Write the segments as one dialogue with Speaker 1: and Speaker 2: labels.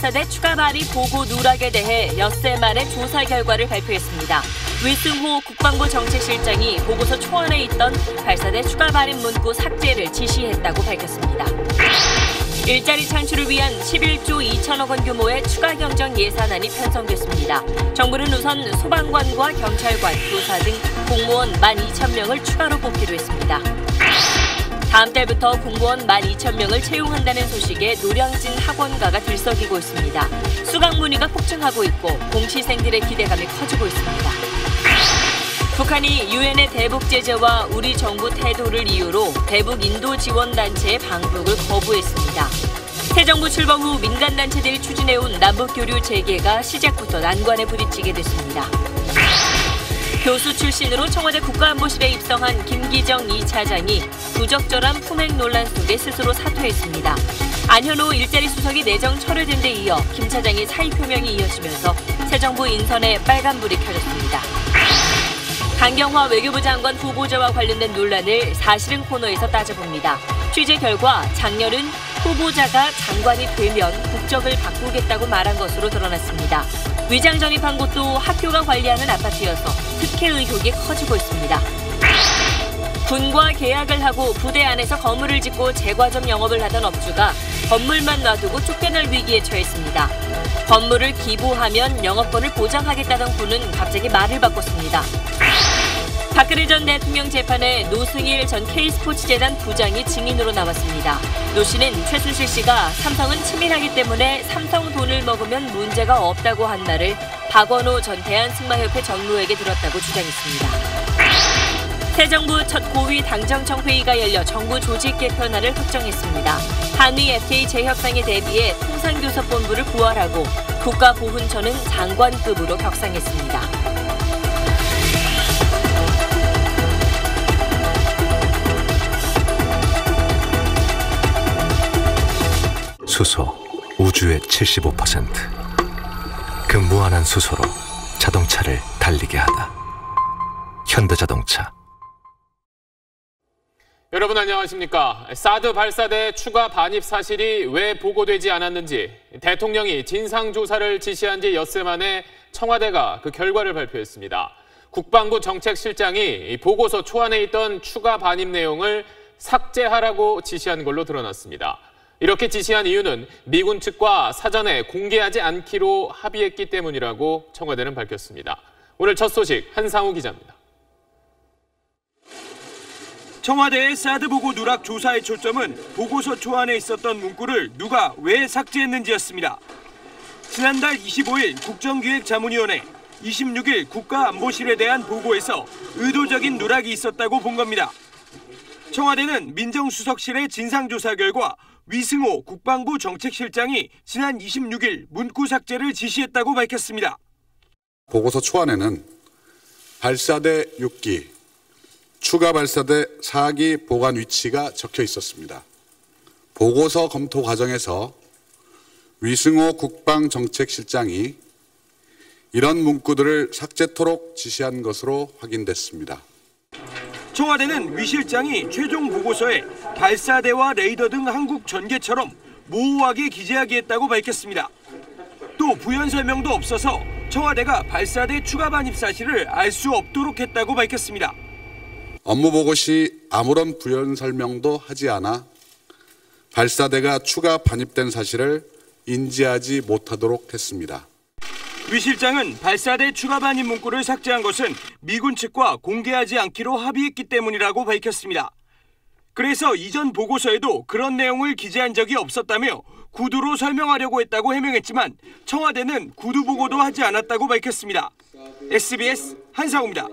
Speaker 1: 발사대 추가 발입 보고 누락에 대해 엿새 만에 조사 결과를 발표했습니다. 위승호 국방부 정책실장이 보고서 초안에 있던 발사대 추가 발입 문구 삭제를 지시했다고 밝혔습니다. 일자리 창출을 위한 11조 2천억 원 규모의 추가 경정 예산안이 편성됐습니다. 정부는 우선 소방관과 경찰관, 교사 등 공무원 12,000명을 추가로 뽑기로 했습니다. 다음 달부터 공무원 12,000명을 채용한다는 소식에 노량진 학원가가 들썩이고 있습니다. 수강 문의가 폭증하고 있고 공시생들의 기대감이 커지고 있습니다. 북한이 유엔의 대북 제재와 우리 정부 태도를 이유로 대북 인도 지원단체의 방북을 거부했습니다. 새 정부 출범 후 민간단체들이 추진해온 남북교류 재개가 시작부터 난관에 부딪히게 됐습니다. 교수 출신으로 청와대 국가안보실에 입성한 김기정 2차장이 부적절한 품행 논란 속에 스스로 사퇴했습니다. 안현호 일자리 수석이 내정 철회된 데 이어 김 차장의 사의 표명이 이어지면서 새 정부 인선에 빨간불이 켜졌습니다. 강경화 외교부 장관 후보자와 관련된 논란을 사실은 코너에서 따져봅니다. 취재 결과 장렬은 후보자가 장관이 되면 국적을 바꾸겠다고 말한 것으로 드러났습니다. 위장 전입한 곳도 학교가 관리하는 아파트여서 특혜 의혹이 커지고 있습니다. 군과 계약을 하고 부대 안에서 건물을 짓고 제과점 영업을 하던 업주가 건물만 놔두고 쫓겨날 위기에 처했습니다. 건물을 기부하면 영업권을 보장하겠다던 군은 갑자기 말을 바꿨습니다. 박근혜 전 대통령 재판에 노승일 전 K스포츠재단 부장이 증인으로 나왔습니다. 노 씨는 최순실 씨가 삼성은 치밀하기 때문에 삼성 돈을 먹으면 문제가 없다고 한 말을 박원호 전 대한승마협회 전무에게 들었다고 주장했습니다. 새 정부 첫 고위 당정청 회의가 열려 정부 조직 개편안을 확정했습니다. 한미 FTA 재협상에 대비해 통상교섭본부를 부활하고 국가보훈처는 장관급으로 격상했습니다.
Speaker 2: 수소, 우주의 75%. 그 무한한 수소로 자동차를 달리게 하다. 현대자동차.
Speaker 3: 여러분 안녕하십니까? 사드 발사대 추가 반입 사실이 왜 보고되지 않았는지 대통령이 진상조사를 지시한 지 엿새 만에 청와대가 그 결과를 발표했습니다. 국방부 정책실장이 보고서 초안에 있던 추가 반입 내용을 삭제하라고 지시한 걸로 드러났습니다. 이렇게 지시한 이유는 미군 측과 사전에 공개하지 않기로 합의했기 때문이라고 청와대는 밝혔습니다. 오늘 첫 소식 한상우 기자입니다.
Speaker 4: 청와대의 사드 보고 누락 조사의 초점은 보고서 초안에 있었던 문구를 누가 왜 삭제했는지였습니다. 지난달 25일 국정기획자문위원회, 26일 국가안보실에 대한 보고에서 의도적인 누락이 있었다고 본 겁니다. 청와대는 민정수석실의 진상조사 결과 위승호 국방부 정책실장이 지난 26일 문구 삭제를 지시했다고 밝혔습니다.
Speaker 5: 보고서 초안에는 발사대 6기, 추가 발사대 4기 보관 위치가 적혀 있었습니다. 보고서 검토 과정에서 위승호 국방정책실장이 이런 문구들을 삭제토록 지시한 것으로 확인됐습니다.
Speaker 4: 청와대는 위 실장이 최종 보고서에 발사대와 레이더 등 한국 전개처럼 모호하게 기재하게 했다고 밝혔습니다. 또 부연 설명도 없어서 청와대가 발사대 추가 반입 사실을 알 수 없도록 했다고 밝혔습니다.
Speaker 5: 업무 보고 시 아무런 부연 설명도 하지 않아 발사대가 추가 반입된 사실을 인지하지 못하도록 했습니다.
Speaker 4: 위 실장은 발사대 추가 반입 문구를 삭제한 것은 미군 측과 공개하지 않기로 합의했기 때문이라고 밝혔습니다. 그래서 이전 보고서에도 그런 내용을 기재한 적이 없었다며 구두로 설명하려고 했다고 해명했지만 청와대는 구두 보고도 하지 않았다고 밝혔습니다. SBS 한상우입니다.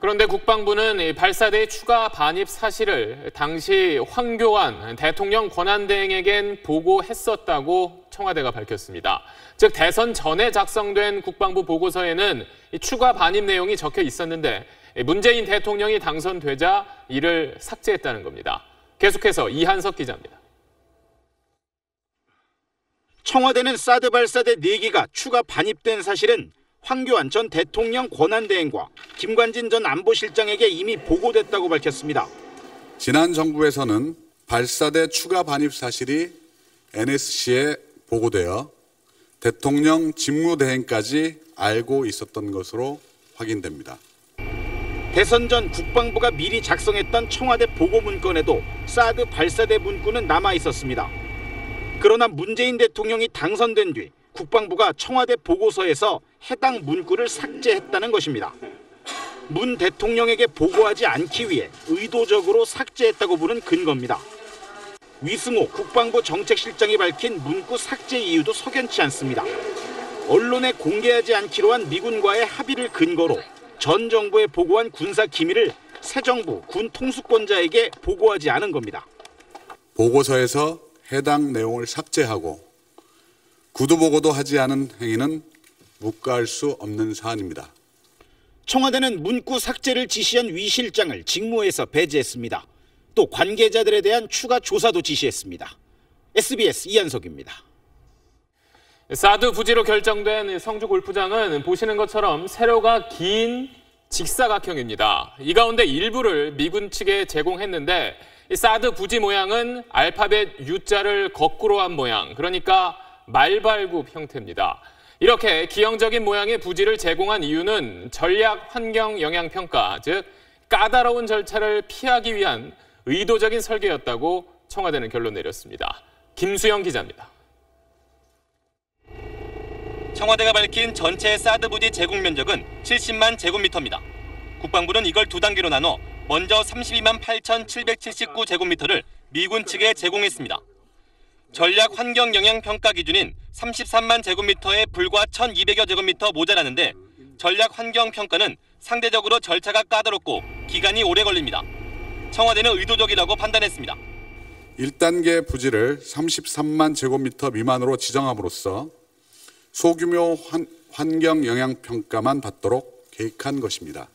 Speaker 3: 그런데 국방부는 발사대의 추가 반입 사실을 당시 황교안 대통령 권한대행에겐 보고했었다고 청와대가 밝혔습니다. 즉 대선 전에 작성된 국방부 보고서에는 추가 반입 내용이 적혀 있었는데 문재인 대통령이 당선되자 이를 삭제했다는 겁니다. 계속해서 이한석 기자입니다.
Speaker 6: 청와대는 사드 발사대 4기가 추가 반입된 사실은 황교안 전 대통령 권한대행과 김관진 전 안보실장에게 이미 보고됐다고 밝혔습니다.
Speaker 5: 지난 정부에서는 발사대 추가 반입 사실이 NSC에 보고되어 대통령 직무대행까지 알고 있었던 것으로 확인됩니다.
Speaker 6: 대선 전 국방부가 미리 작성했던 청와대 보고 문건에도 사드 발사대 문구는 남아 있었습니다. 그러나 문재인 대통령이 당선된 뒤 국방부가 청와대 보고서에서 해당 문구를 삭제했다는 것입니다. 문 대통령에게 보고하지 않기 위해 의도적으로 삭제했다고 보는 근거입니다. 위승호 국방부 정책실장이 밝힌 문구 삭제 이유도 석연치 않습니다. 언론에 공개하지 않기로 한 미군과의 합의를 근거로 전 정부에 보고한 군사 기밀을 새 정부 군 통수권자에게 보고하지 않은 겁니다.
Speaker 5: 보고서에서 해당 내용을 삭제하고 구두 보고도 하지 않은 행위는 묵과할 수 없는 사안입니다.
Speaker 6: 청와대는 문구 삭제를 지시한 위 실장을 직무에서 배제했습니다. 또 관계자들에 대한 추가 조사도 지시했습니다. SBS 이한석입니다.
Speaker 3: 사드 부지로 결정된 성주 골프장은 보시는 것처럼 세로가 긴 직사각형입니다. 이 가운데 일부를 미군 측에 제공했는데 이 사드 부지 모양은 알파벳 U자를 거꾸로 한 모양, 그러니까 말발굽 형태입니다. 이렇게 기형적인 모양의 부지를 제공한 이유는 전략 환경 영향 평가, 즉 까다로운 절차를 피하기 위한 의도적인 설계였다고 청와대는 결론 내렸습니다. 김수영 기자입니다.
Speaker 7: 청와대가 밝힌 전체 사드 부지 제공 면적은 70만 제곱미터입니다. 국방부는 이걸 두 단계로 나눠 먼저 32만 8,779 제곱미터를 미군 측에 제공했습니다. 전략 환경 영향 평가 기준인 33만 제곱미터에 불과 1,200여 제곱미터 모자라는데 전략 환경 평가는 상대적으로 절차가 까다롭고 기간이 오래 걸립니다. 청와대는 의도적이라고 판단했습니다.
Speaker 5: 1단계 부지를 33만 제곱미터 미만으로 지정함으로써 소규모 환경 영향 평가만 받도록 계획한 것입니다.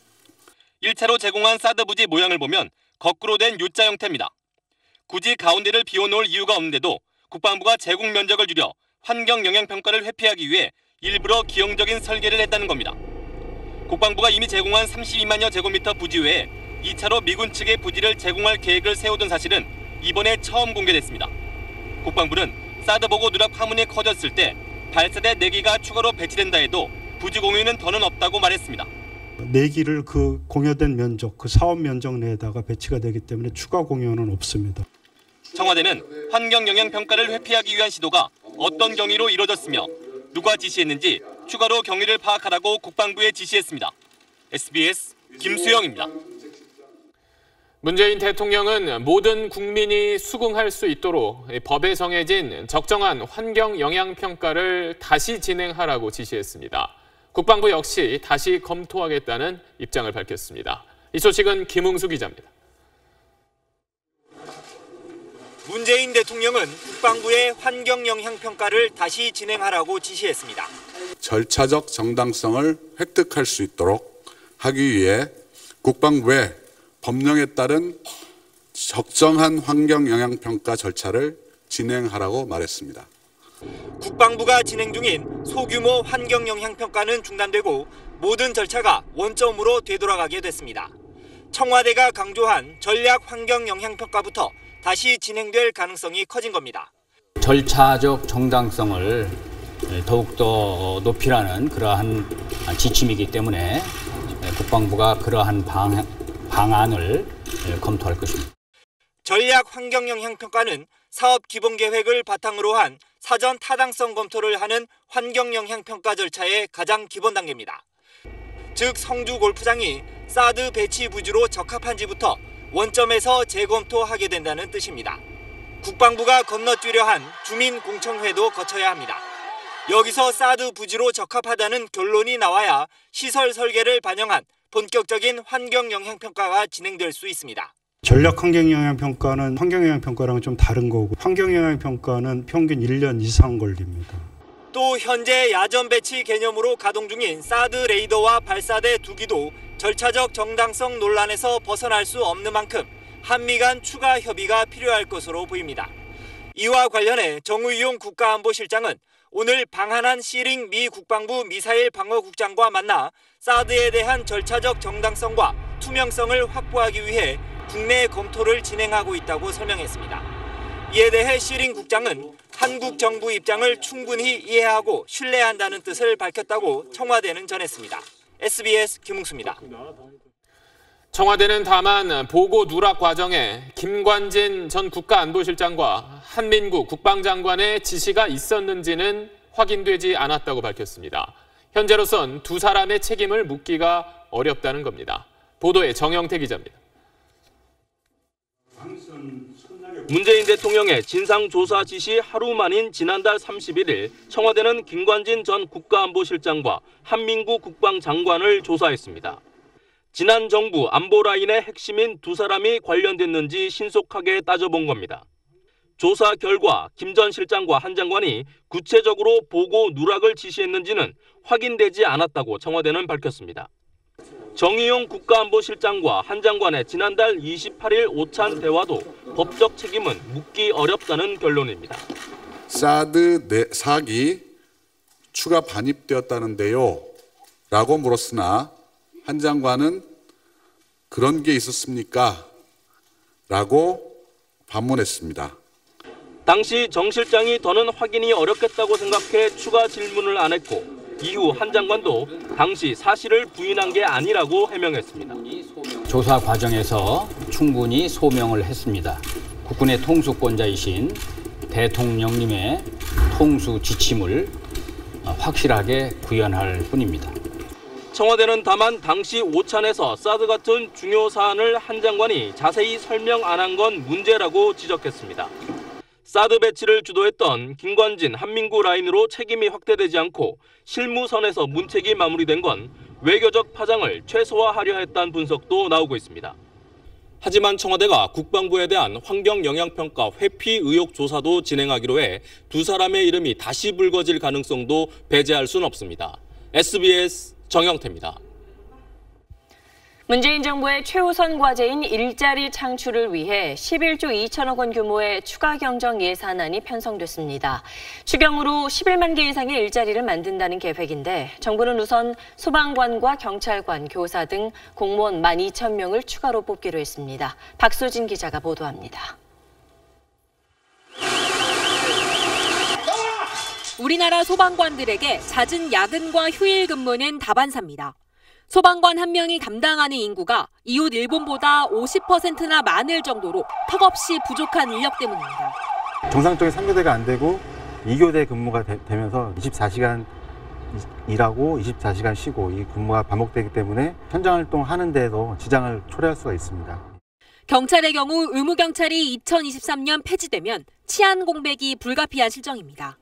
Speaker 7: 1차로 제공한 사드 부지 모양을 보면 거꾸로 된 U자 형태입니다. 굳이 가운데를 비워놓을 이유가 없는데도 국방부가 제공 면적을 줄여 환경 영향 평가를 회피하기 위해 일부러 기형적인 설계를 했다는 겁니다. 국방부가 이미 제공한 32만여 제곱미터 부지 외에 2차로 미군 측의 부지를 제공할 계획을 세우던 사실은 이번에 처음 공개됐습니다. 국방부는 사드 보고 누락 파문이 커졌을 때 발사대 4기가 추가로 배치된다 해도 부지 공유는 더는 없다고 말했습니다.
Speaker 8: 4기를 그 공여된 면적, 그 사업 면적 내에다가 배치가 되기 때문에 추가 공유는 없습니다.
Speaker 7: 청와대는 환경 영향 평가를 회피하기 위한 시도가 어떤 경위로 이뤄졌으며 누가 지시했는지 추가로 경위를 파악하라고 국방부에 지시했습니다. SBS 김수영입니다.
Speaker 3: 문재인 대통령은 모든 국민이 수긍할 수 있도록 법에 정해진 적정한 환경 영향 평가를 다시 진행하라고 지시했습니다. 국방부 역시 다시 검토하겠다는 입장을 밝혔습니다. 이 소식은 김웅수 기자입니다.
Speaker 9: 문재인 대통령은 국방부의 환경 영향 평가를 다시 진행하라고 지시했습니다.
Speaker 5: 절차적 정당성을 획득할 수 있도록 하기 위해 국방부에 법령에 따른 적정한 환경 영향 평가 절차를 진행하라고 말했습니다.
Speaker 9: 국방부가 진행 중인 소규모 환경 영향 평가는 중단되고 모든 절차가 원점으로 되돌아가게 됐습니다. 청와대가 강조한 전략 환경 영향 평가부터 다시 진행될 가능성이 커진 겁니다.
Speaker 10: 절차적 정당성을 더욱더 높이라는 그러한 지침이기 때문에 국방부가 그러한 방안을 검토할 것입니다.
Speaker 9: 전략 환경 영향 평가는 사업 기본 계획을 바탕으로 한 사전 타당성 검토를 하는 환경 영향 평가 절차의 가장 기본 단계입니다. 즉 성주 골프장이 사드 배치 부지로 적합한지부터 원점에서 재검토하게 된다는 뜻입니다. 국방부가 건너뛰려 한 주민공청회도 거쳐야 합니다. 여기서 사드 부지로 적합하다는 결론이 나와야 시설 설계를 반영한 본격적인 환경 영향 평가가 진행될 수 있습니다.
Speaker 8: 전략 환경 영향 평가는 환경 영향 평가랑은 좀 다른 거고 환경 영향 평가는 평균 1년 이상 걸립니다.
Speaker 9: 또 현재 야전 배치 개념으로 가동 중인 사드 레이더와 발사대 2기도 절차적 정당성 논란에서 벗어날 수 없는 만큼 한미 간 추가 협의가 필요할 것으로 보입니다. 이와 관련해 정의용 국가안보실장은 오늘 방한한 시링 미 국방부 미사일 방어국장과 만나 사드에 대한 절차적 정당성과 투명성을 확보하기 위해 국내 검토를 진행하고 있다고 설명했습니다. 이에 대해 시링 국장은 한국 정부 입장을 충분히 이해하고 신뢰한다는 뜻을 밝혔다고 청와대는 전했습니다. SBS 김웅수입니다.
Speaker 3: 청와대는 다만 보고 누락 과정에 김관진 전 국가안보실장과 한민구 국방장관의 지시가 있었는지는 확인되지 않았다고 밝혔습니다. 현재로선 두 사람의 책임을 묻기가 어렵다는 겁니다. 보도에 정영태 기자입니다.
Speaker 7: 문재인 대통령의 진상조사 지시 하루 만인 지난달 31일 청와대는 김관진 전 국가안보실장과 한민구 국방장관을 조사했습니다. 지난 정부 안보 라인의 핵심인 두 사람이 관련됐는지 신속하게 따져본 겁니다. 조사 결과 김 전 실장과 한 장관이 구체적으로 보고 누락을 지시했는지는 확인되지 않았다고 청와대는 밝혔습니다. 정의용 국가안보실장과 한 장관의 지난달 28일 오찬 대화도 법적 책임은 묻기 어렵다는 결론입니다.
Speaker 5: 사드 4기 추가 반입되었다는데요 라고 물었으나 한 장관은 그런 게 있었습니까? 라고 반문했습니다.
Speaker 7: 당시 정 실장이 더는 확인이 어렵겠다고 생각해 추가 질문을 안 했고 이후 한 장관도 당시 사실을 부인한 게 아니라고 해명했습니다.
Speaker 10: 조사 과정에서 충분히 소명을 했습니다. 국군의 통수권자이신 대통령님의 통수 지침을 확실하게 구현할 뿐입니다.
Speaker 7: 청와대는 다만 당시 오찬에서 사드 같은 중요 사안을 한 장관이 자세히 설명 안 한 건 문제라고 지적했습니다. 사드 배치를 주도했던 김관진 한민구 라인으로 책임이 확대되지 않고 실무선에서 문책이 마무리된 건 외교적 파장을 최소화하려 했다는 분석도 나오고 있습니다. 하지만 청와대가 국방부에 대한 환경영향평가 회피 의혹 조사도 진행하기로 해 두 사람의 이름이 다시 불거질 가능성도 배제할 수는 없습니다. SBS 정영태입니다.
Speaker 1: 문재인 정부의 최우선 과제인 일자리 창출을 위해 11조 2천억 원 규모의 추가 경정 예산안이 편성됐습니다. 추경으로 11만 개 이상의 일자리를 만든다는 계획인데 정부는 우선 소방관과 경찰관, 교사 등 공무원 12,000명을 추가로 뽑기로 했습니다. 박소진 기자가 보도합니다.
Speaker 11: 우리나라 소방관들에게 잦은 야근과 휴일 근무는 다반사입니다. 소방관 한 명이 감당하는 인구가 이웃 일본보다 50%나 많을 정도로 턱없이 부족한 인력 때문입니다.
Speaker 12: 정상적인 3교대가 안 되고 2교대 근무가 되면서 24시간 일하고 24시간 쉬고 이 근무가 반복되기 때문에 현장 활동하는 데에도 지장을 초래할 수가 있습니다.
Speaker 11: 경찰의 경우 의무경찰이 2023년 폐지되면 치안 공백이 불가피한 실정입니다.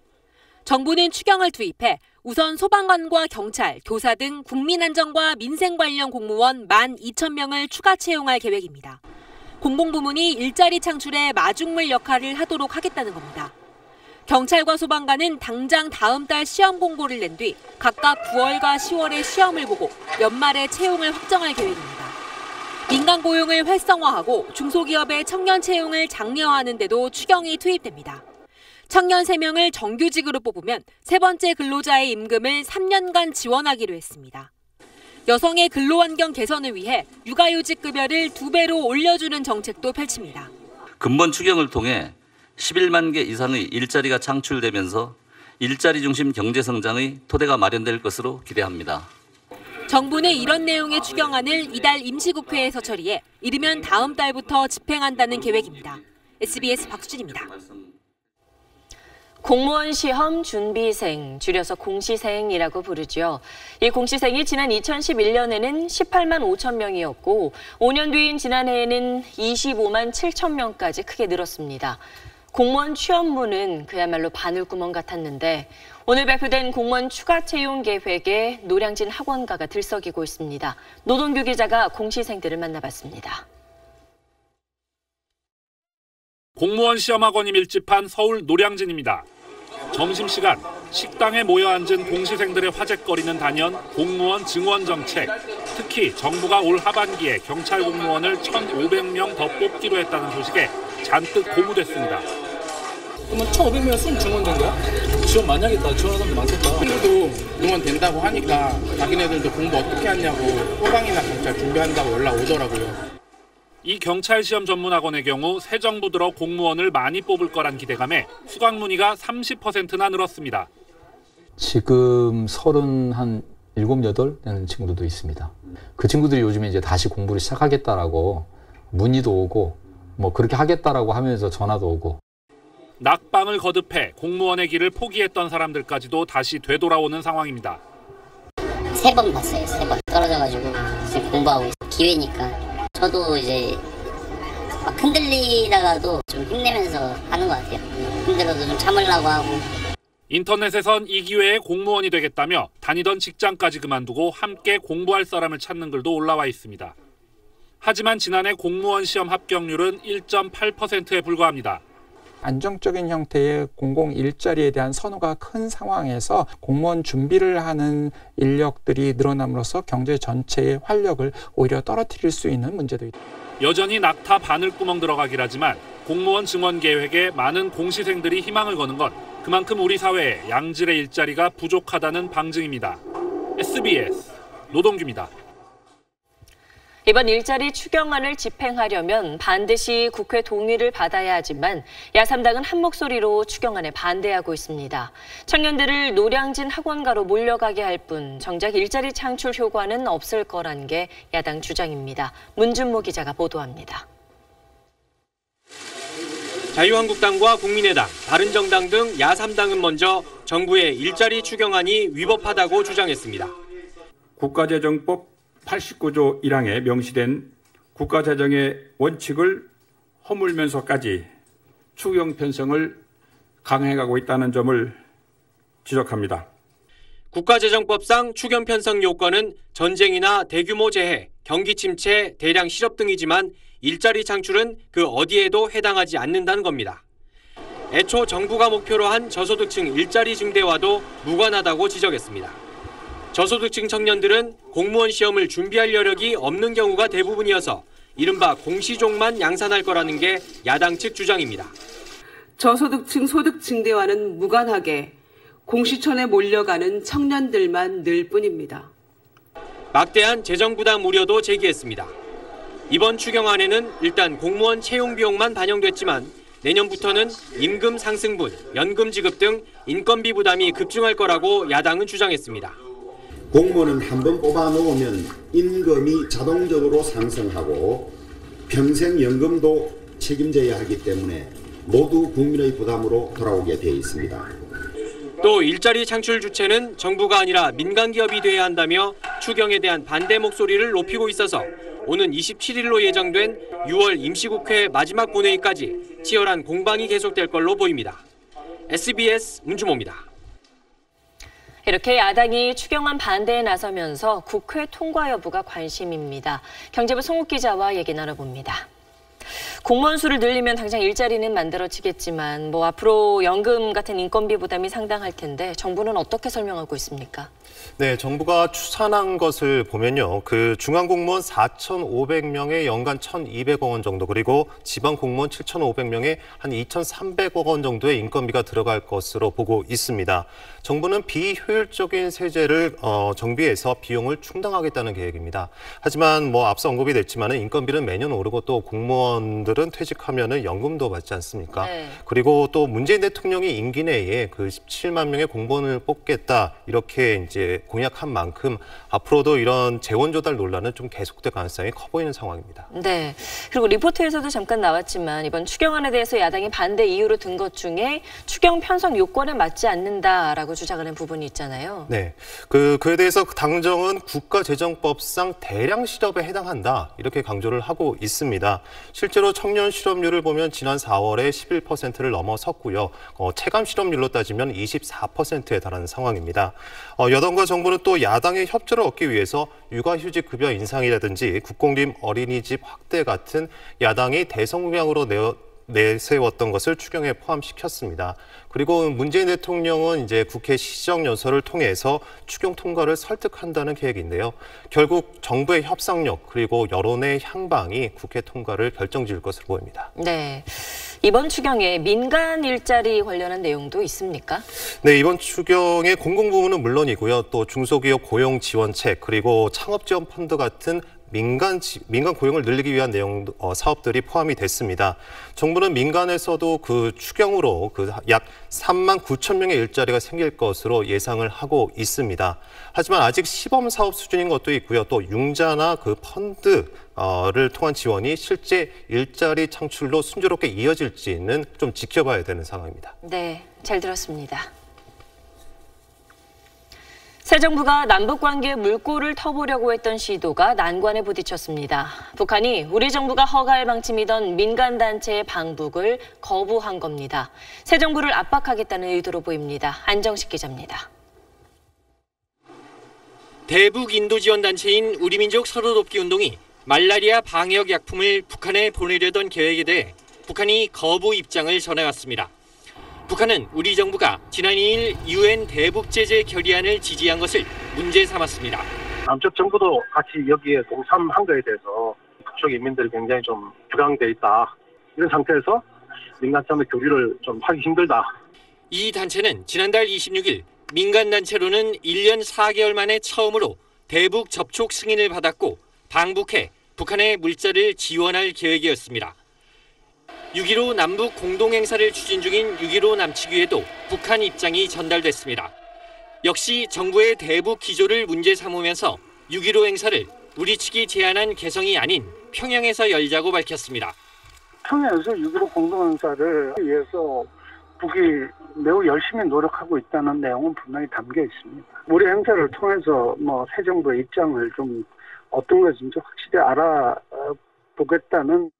Speaker 11: 정부는 추경을 투입해 우선 소방관과 경찰, 교사 등 국민안전과 민생 관련 공무원 12,000명을 추가 채용할 계획입니다. 공공부문이 일자리 창출에 마중물 역할을 하도록 하겠다는 겁니다. 경찰과 소방관은 당장 다음 달 시험 공고를 낸 뒤 각각 9월과 10월에 시험을 보고 연말에 채용을 확정할 계획입니다. 민간 고용을 활성화하고 중소기업의 청년 채용을 장려하는 데도 추경이 투입됩니다. 청년 3명을 정규직으로 뽑으면 세 번째 근로자의 임금을 3년간 지원하기로 했습니다. 여성의 근로환경 개선을 위해 육아휴직 급여를 2배로 올려주는 정책도 펼칩니다.
Speaker 13: 근본 추경을 통해 11만 개 이상의 일자리가 창출되면서 일자리 중심 경제 성장의 토대가 마련될 것으로 기대합니다.
Speaker 11: 정부는 이런 내용의 추경안을 이달 임시국회에서 처리해 이르면 다음 달부터 집행한다는 계획입니다. SBS 박수진입니다.
Speaker 1: 공무원 시험 준비생, 줄여서 공시생이라고 부르죠. 이 공시생이 지난 2011년에는 18만 5천 명이었고 5년 뒤인 지난해에는 25만 7천 명까지 크게 늘었습니다. 공무원 취업문은 그야말로 바늘구멍 같았는데 오늘 발표된 공무원 추가 채용 계획에 노량진 학원가가 들썩이고 있습니다. 노동규 기자가 공시생들을 만나봤습니다.
Speaker 14: 공무원 시험학원이 밀집한 서울 노량진입니다. 점심시간 식당에 모여 앉은 공시생들의 화제거리는 단연 공무원 증원 정책. 특히 정부가 올 하반기에 경찰 공무원을 1,500명 더 뽑기로 했다는 소식에 잔뜩 고무됐습니다.
Speaker 15: 그러면 1,500명 순 증원된 거야? 지원 많이 하겠다. 지원하는 사람도 많겠다.
Speaker 16: 친구도 응원 된다고 하니까 자기네들도 공부 어떻게 하냐고 소방이나 경찰 준비한다고 연락 오더라고요.
Speaker 14: 이 경찰시험 전문학원의 경우 새 정부 들어 공무원을 많이 뽑을 거란 기대감에 수강 문의가 30%나 늘었습니다.
Speaker 16: 지금 37, 8 되는 친구들도 있습니다. 그 친구들이 요즘에 이제 다시 공부를 시작하겠다라고 문의도 오고 뭐 그렇게 하겠다라고 하면서 전화도 오고.
Speaker 14: 낙방을 거듭해 공무원의 길을 포기했던 사람들까지도 다시 되돌아오는 상황입니다.
Speaker 17: 3번 봤어요. 3번 떨어져가지고 지금 공부하고 있어요. 기회니까. 저도 이제 막 흔들리다가도 좀 힘내면서 하는 것 같아요. 힘들어도 좀 참으려고 하고.
Speaker 14: 인터넷에선 이 기회에 공무원이 되겠다며 다니던 직장까지 그만두고 함께 공부할 사람을 찾는 글도 올라와 있습니다. 하지만 지난해 공무원 시험 합격률은 1.8%에 불과합니다.
Speaker 18: 안정적인 형태의 공공 일자리에 대한 선호가 큰 상황에서 공무원 준비를 하는 인력들이 늘어남으로써 경제 전체의 활력을 오히려 떨어뜨릴 수 있는 문제도 있다.
Speaker 14: 여전히 낙타 바늘구멍 들어가긴 하지만 공무원 증원 계획에 많은 공시생들이 희망을 거는 건 그만큼 우리 사회에 양질의 일자리가 부족하다는 방증입니다. SBS 노동규입니다.
Speaker 1: 이번 일자리 추경안을 집행하려면 반드시 국회 동의를 받아야 하지만 야3당은 한 목소리로 추경안에 반대하고 있습니다. 청년들을 노량진 학원가로 몰려가게 할 뿐 정작 일자리 창출 효과는 없을 거란 게 야당 주장입니다. 문준모 기자가 보도합니다.
Speaker 19: 자유한국당과 국민의당, 바른정당 등 야3당은 먼저 정부의 일자리 추경안이 위법하다고 주장했습니다.
Speaker 20: 국가재정법 89조 1항에 명시된 국가재정의 원칙을 허물면서까지 추경 편성을 강행하고 있다는 점을 지적합니다.
Speaker 19: 국가재정법상 추경 편성 요건은 전쟁이나 대규모 재해, 경기 침체, 대량 실업 등이지만 일자리 창출은 그 어디에도 해당하지 않는다는 겁니다. 애초 정부가 목표로 한 저소득층 일자리 증대와도 무관하다고 지적했습니다. 저소득층 청년들은 공무원 시험을 준비할 여력이 없는 경우가 대부분이어서 이른바 공시족만 양산할 거라는 게 야당 측 주장입니다.
Speaker 21: 저소득층 소득 증대와는 무관하게 공시천에 몰려가는 청년들만 늘 뿐입니다.
Speaker 19: 막대한 재정 부담 우려도 제기했습니다. 이번 추경안에는 일단 공무원 채용 비용만 반영됐지만 내년부터는 임금 상승분, 연금 지급 등 인건비 부담이 급증할 거라고 야당은 주장했습니다.
Speaker 22: 공무원은 한번 뽑아놓으면 임금이 자동적으로 상승하고 평생 연금도 책임져야 하기 때문에 모두 국민의 부담으로 돌아오게 되어 있습니다.
Speaker 19: 또 일자리 창출 주체는 정부가 아니라 민간 기업이 돼야 한다며 추경에 대한 반대 목소리를 높이고 있어서 오는 27일로 예정된 6월 임시국회 마지막 본회의까지 치열한 공방이 계속될 걸로 보입니다. SBS 문주모입니다.
Speaker 1: 이렇게 야당이 추경안 반대에 나서면서 국회 통과 여부가 관심입니다. 경제부 송욱 기자와 얘기 나눠봅니다. 공무원 수를 늘리면 당장 일자리는 만들어지겠지만 앞으로 연금 같은 인건비 부담이 상당할 텐데 정부는 어떻게 설명하고 있습니까?
Speaker 23: 네, 정부가 추산한 것을 보면요. 그 중앙공무원 4,500명에 연간 1,200억 원 정도, 그리고 지방공무원 7,500명에 한 2,300억 원 정도의 인건비가 들어갈 것으로 보고 있습니다. 정부는 비효율적인 세제를 정비해서 비용을 충당하겠다는 계획입니다. 하지만 앞서 언급이 됐지만 인건비는 매년 오르고 또 공무원들은 퇴직하면은 연금도 받지 않습니까? 네. 그리고 또 문재인 대통령이 임기 내에 그 17만 명의 공무원을 뽑겠다 이렇게 이제 공약한 만큼 앞으로도 이런 재원 조달 논란은 좀 계속될 가능성이 커 보이는 상황입니다.
Speaker 1: 네. 그리고 리포트에서도 잠깐 나왔지만 이번 추경안에 대해서 야당이 반대 이유로 든 것 중에 추경 편성 요건에 맞지 않는다라고 주장하는 부분이 있잖아요.
Speaker 23: 네. 그에 대해서 당정은 국가재정법상 대량 실업에 해당한다 이렇게 강조를 하고 있습니다. 실제로 청년 실업률을 보면 지난 4월에 11%를 넘어섰고요. 체감 실업률로 따지면 24%에 달하는 상황입니다. 여당과 정부는 또 야당의 협조를 얻기 위해서 육아휴직 급여 인상이라든지 국공립 어린이집 확대 같은 야당이 대성공약으로 내세웠던 것을 추경에 포함시켰습니다. 그리고 문재인 대통령은 이제 국회 시정연설을 통해서 추경 통과를 설득한다는 계획인데요. 결국 정부의 협상력 그리고 여론의 향방이 국회 통과를 결정지을 것으로 보입니다.
Speaker 1: 네. 이번 추경에 민간 일자리 관련한 내용도 있습니까?
Speaker 23: 네, 이번 추경의 공공부문은 물론이고요. 또 중소기업 고용 지원책 그리고 창업 지원 펀드 같은 민간 고용을 늘리기 위한 내용 사업들이 포함이 됐습니다. 정부는 민간에서도 그 추경으로 약 3만 9천 명의 일자리가 생길 것으로 예상을 하고 있습니다. 하지만 아직 시범 사업 수준인 것도 있고요. 또 융자나 그 펀드를 통한 지원이 실제 일자리 창출로 순조롭게 이어질지는 좀 지켜봐야 되는 상황입니다.
Speaker 1: 네, 잘 들었습니다. 새 정부가 남북관계 물꼬를 터보려고 했던 시도가 난관에 부딪혔습니다. 북한이 우리 정부가 허가할 방침이던 민간단체의 방북을 거부한 겁니다. 새 정부를 압박하겠다는 의도로 보입니다. 안정식 기자입니다.
Speaker 19: 대북 인도 지원 단체인 우리민족 서로돕기 운동이 말라리아 방역 약품을 북한에 보내려던 계획에 대해 북한이 거부 입장을 전해왔습니다. 북한은 우리 정부가 지난 2일 UN 대북 제재 결의안을 지지한 것을 문제 삼았습니다.
Speaker 2: 남쪽 정부도 같이 여기에 동참한 거에 대해서 북쪽 인민들이 굉장히 좀 부강돼 있다. 이런 상태에서 민간단체 교류를 좀 하기 힘들다.
Speaker 19: 이 단체는 지난달 26일 민간단체로는 1년 4개월 만에 처음으로 대북 접촉 승인을 받았고 방북해 북한의 물자를 지원할 계획이었습니다. 6.15 남북 공동행사를 추진 중인 6.15 남측위에도 북한 입장이 전달됐습니다. 역시 정부의 대북 기조를 문제 삼으면서 6.15 행사를 우리 측이 제안한 개성이 아닌 평양에서 열자고 밝혔습니다.
Speaker 4: 평양에서 6.15 공동행사를 위해서 북이 매우 열심히 노력하고 있다는 내용은 분명히 담겨 있습니다. 우리 행사를 통해서 새 정부의 입장을 좀 어떤 것인지 확실히 알아보겠다는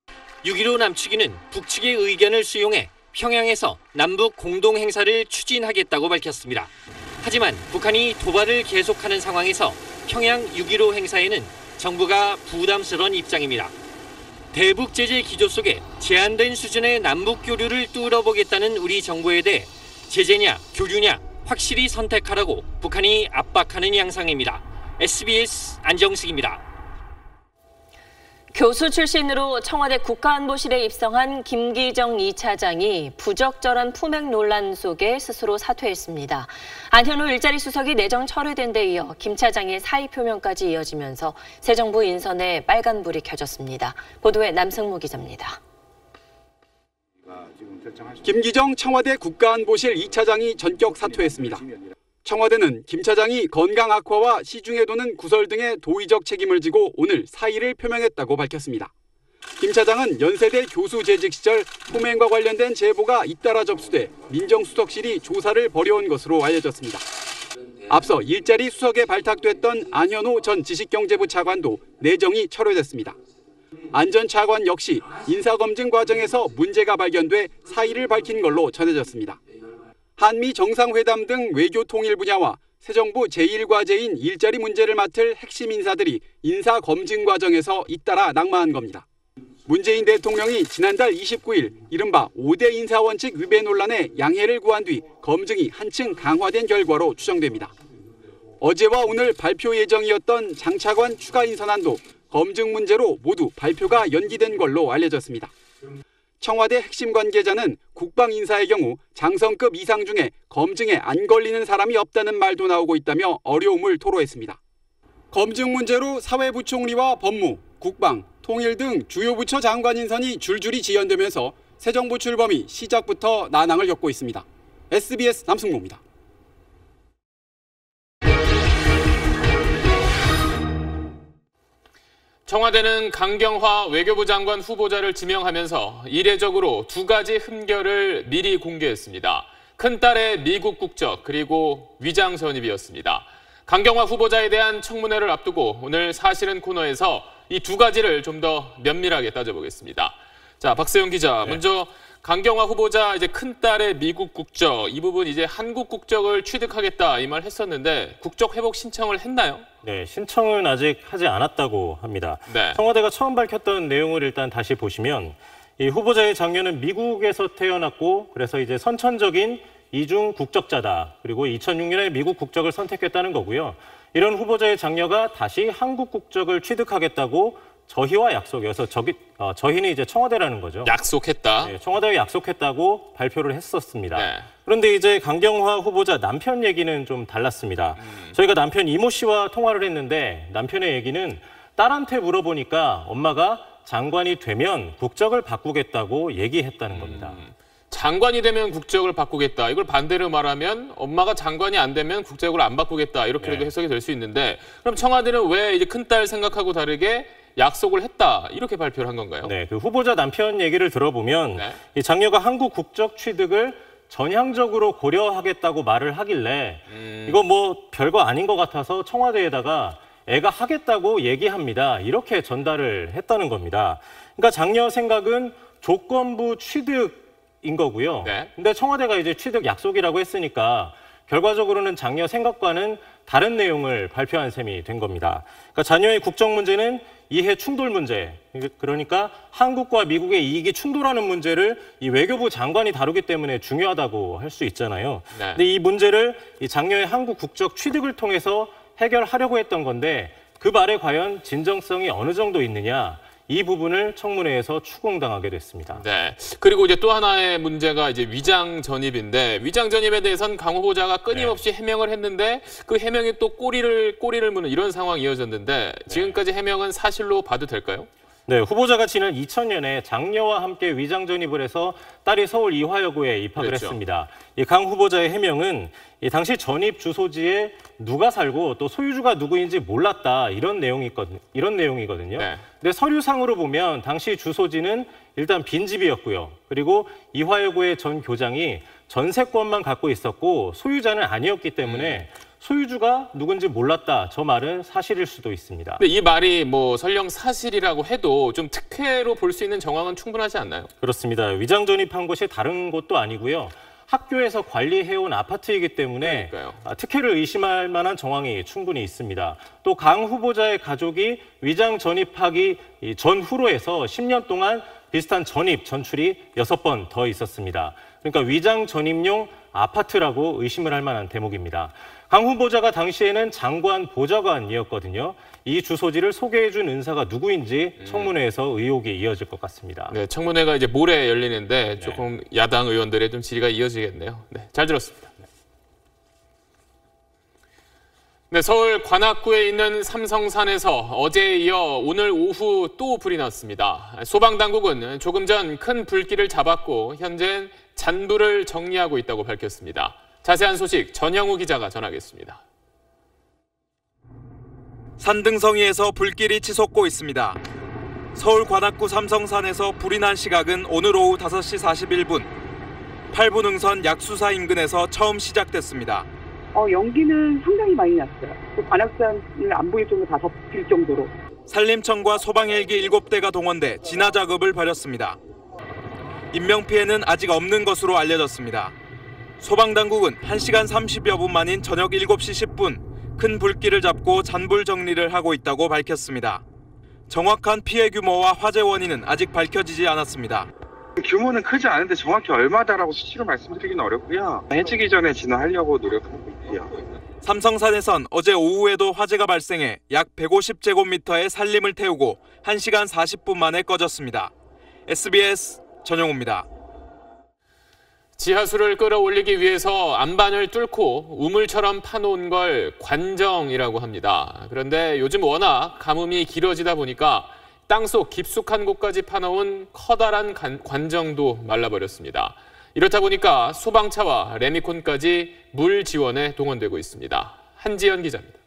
Speaker 19: 6.15 남측위는 북측의 의견을 수용해 평양에서 남북 공동행사를 추진하겠다고 밝혔습니다. 하지만 북한이 도발을 계속하는 상황에서 평양 6.15 행사에는 정부가 부담스러운 입장입니다. 대북 제재 기조 속에 제한된 수준의 남북 교류를 뚫어보겠다는 우리 정부에 대해 제재냐 교류냐 확실히 선택하라고 북한이 압박하는 양상입니다. SBS 안정식입니다.
Speaker 1: 교수 출신으로 청와대 국가안보실에 입성한 김기정 2차장이 부적절한 품행 논란 속에 스스로 사퇴했습니다. 안현우 일자리 수석이 내정 철회된 데 이어 김 차장의 사의 표명까지 이어지면서 새 정부 인선에 빨간불이 켜졌습니다. 보도에 남승무 기자입니다.
Speaker 6: 김기정 청와대 국가안보실 2차장이 전격 사퇴했습니다. 청와대는 김 차장이 건강 악화와 시중에 도는 구설 등의 도의적 책임을 지고 오늘 사의를 표명했다고 밝혔습니다. 김 차장은 연세대 교수 재직 시절 품행과 관련된 제보가 잇따라 접수돼 민정수석실이 조사를 벌여온 것으로 알려졌습니다. 앞서 일자리 수석에 발탁됐던 안현우 전 지식경제부 차관도 내정이 철회됐습니다. 안 전 차관 역시 인사검증 과정에서 문제가 발견돼 사의를 밝힌 걸로 전해졌습니다. 한미 정상회담 등 외교 통일 분야와 새 정부 제1과제인 일자리 문제를 맡을 핵심 인사들이 인사 검증 과정에서 잇따라 낙마한 겁니다. 문재인 대통령이 지난달 29일 이른바 5대 인사원칙 위배 논란에 양해를 구한 뒤 검증이 한층 강화된 결과로 추정됩니다. 어제와 오늘 발표 예정이었던 장 차관 추가 인선안도 검증 문제로 모두 발표가 연기된 걸로 알려졌습니다. 청와대 핵심 관계자는 국방 인사의 경우 장성급 이상 중에 검증에 안 걸리는 사람이 없다는 말도 나오고 있다며 어려움을 토로했습니다. 검증 문제로 사회부총리와 법무, 국방, 통일 등 주요 부처 장관 인선이 줄줄이 지연되면서 새 정부 출범이 시작부터 난항을 겪고 있습니다. SBS 남승모입니다.
Speaker 3: 청와대는 강경화 외교부 장관 후보자를 지명하면서 이례적으로 2가지 흠결을 미리 공개했습니다. 큰딸의 미국 국적 그리고 위장 전입이었습니다. 강경화 후보자에 대한 청문회를 앞두고 오늘 사실은 코너에서 이 2가지를 좀 더 면밀하게 따져보겠습니다. 자, 박세영 기자, 먼저 강경화 후보자 이제 큰딸의 미국 국적 이 부분 이제 한국 국적을 취득하겠다 이 말 했었는데 국적 회복 신청을 했나요?
Speaker 24: 네, 신청은 아직 하지 않았다고 합니다.
Speaker 3: 네.
Speaker 24: 청와대가 처음 밝혔던 내용을 일단 다시 보시면 이 후보자의 장녀는 미국에서 태어났고 그래서 이제 선천적인 이중 국적자다. 그리고 2006년에 미국 국적을 선택했다는 거고요. 이런 후보자의 장녀가 다시 한국 국적을 취득하겠다고 저희와 약속이어서 저희는 이제 청와대라는 거죠.
Speaker 3: 약속했다.
Speaker 24: 네, 청와대와 약속했다고 발표를 했었습니다.
Speaker 3: 네.
Speaker 24: 그런데 이제 강경화 후보자 남편 얘기는 좀 달랐습니다. 저희가 남편 이모 씨와 통화를 했는데 남편의 얘기는 딸한테 물어보니까 엄마가 장관이 되면 국적을 바꾸겠다고 얘기했다는 겁니다.
Speaker 3: 장관이 되면 국적을 바꾸겠다. 이걸 반대로 말하면 엄마가 장관이 안 되면 국적을 안 바꾸겠다. 이렇게라도 해석이 될 수 있는데 그럼 청와대는 왜 이제 큰딸 생각하고 다르게 약속을 했다. 이렇게 발표를 한 건가요?
Speaker 24: 네, 그 후보자 남편 얘기를 들어보면 이 장녀가 한국 국적 취득을 전향적으로 고려하겠다고 말을 하길래 이거 뭐 별거 아닌 것 같아서 청와대에다가 애가 하겠다고 얘기합니다. 이렇게 전달을 했다는 겁니다. 그러니까 장녀 생각은 조건부 취득인 거고요. 근데 청와대가 이제 취득 약속이라고 했으니까 결과적으로는 장녀 생각과는 다른 내용을 발표한 셈이 된 겁니다. 그러니까 자녀의 국적 문제는 이해 충돌 문제, 그러니까 한국과 미국의 이익이 충돌하는 문제를 이 외교부 장관이 다루기 때문에 중요하다고 할 수 있잖아요. 근데 이 문제를 이 장녀의 한국 국적 취득을 통해서 해결하려고 했던 건데 그 말에 과연 진정성이 어느 정도 있느냐, 이 부분을 청문회에서 추궁당하게 됐습니다.
Speaker 3: 네. 그리고 이제 또 하나의 문제가 이제 위장 전입인데 위장 전입에 대해서는 강 후보자가 끊임없이 해명을 했는데 그 해명이 또 꼬리를 무는 이런 상황이 이어졌는데 지금까지 해명은 사실로 봐도 될까요?
Speaker 24: 네, 후보자가 지난 2000년에 장녀와 함께 위장 전입을 해서 딸이 서울 이화여고에 입학을 했습니다. 이 강 후보자의 해명은 이 당시 전입 주소지에 누가 살고 또 소유주가 누구인지 몰랐다 이런 내용이거든요. 근데 서류상으로 보면 당시 주소지는 일단 빈집이었고요. 그리고 이화여고의 전 교장이 전세권만 갖고 있었고 소유자는 아니었기 때문에 소유주가 누군지 몰랐다. 저 말은 사실일 수도 있습니다.
Speaker 3: 근데 이 말이 뭐 설령 사실이라고 해도 좀 특혜로 볼 수 있는 정황은 충분하지 않나요?
Speaker 24: 그렇습니다. 위장 전입한 곳이 다른 곳도 아니고요. 학교에서 관리해온 아파트이기 때문에 특혜를 의심할 만한 정황이 충분히 있습니다. 또 강 후보자의 가족이 위장 전입하기 전후로 해서 10년 동안 비슷한 전입, 전출이 6번 더 있었습니다. 그러니까 위장 전입용 아파트라고 의심을 할 만한 대목입니다. 강 후보자가 당시에는 장관 보좌관이었거든요. 이 주소지를 소개해준 은사가 누구인지 청문회에서 의혹이 이어질 것 같습니다.
Speaker 3: 네, 청문회가 이제 모레 열리는데 조금 야당 의원들의 좀 질의가 이어지겠네요. 네, 잘 들었습니다. 네, 서울 관악구에 있는 삼성산에서 어제에 이어 오늘 오후 또 불이 났습니다. 소방당국은 조금 전 큰 불길을 잡았고 현재 잔불을 정리하고 있다고 밝혔습니다. 자세한 소식 전영우 기자가 전하겠습니다.
Speaker 5: 산등성이에서 불길이 치솟고 있습니다. 서울 관악구 삼성산에서 불이 난 시각은 오늘 오후 5시 41분. 8분 능선 약수사 인근에서 처음 시작됐습니다.
Speaker 8: 연기는 상당히 많이 났어요. 관악산을 안 보일 정도 다 덮일 정도로.
Speaker 5: 산림청과 소방헬기 7대가 동원돼 진화 작업을 벌였습니다. 인명피해는 아직 없는 것으로 알려졌습니다. 소방당국은 1시간 30여 분 만인 저녁 7시 10분 큰 불길을 잡고 잔불 정리를 하고 있다고 밝혔습니다. 정확한 피해 규모와 화재 원인은 아직 밝혀지지 않았습니다.
Speaker 9: 규모는 크지 않은데 정확히 얼마다라고 수치로 말씀드리기는 어렵고요. 해지기 전에 진화하려고 노력하고 있고요.
Speaker 5: 삼성산에선 어제 오후에도 화재가 발생해 약 150제곱미터의 산림을 태우고 1시간 40분 만에 꺼졌습니다. SBS 전영우입니다.
Speaker 3: 지하수를 끌어올리기 위해서 안반을 뚫고 우물처럼 파놓은 걸 관정이라고 합니다. 그런데 요즘 워낙 가뭄이 길어지다 보니까 땅속 깊숙한 곳까지 파놓은 커다란 관정도 말라버렸습니다. 이렇다 보니까 소방차와 레미콘까지 물 지원에 동원되고 있습니다. 한지연 기자입니다.